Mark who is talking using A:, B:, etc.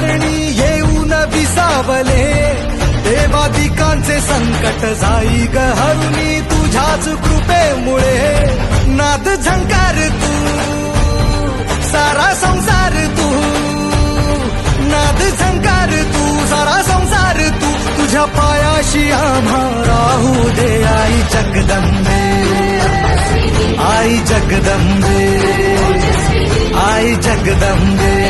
A: धरणी येऊन विसावले, देवादिकांचे संकट जाई ग हरुनी तुझ्याच कृपेमुळे. नाद झंकार तू सारा संसार तू, नाद झंकार तू सारा संसार तू, तुझ्या पायाशी आम्हा राहू दे आई जगदंबे, आई जगदंबे, आई जगदंबे.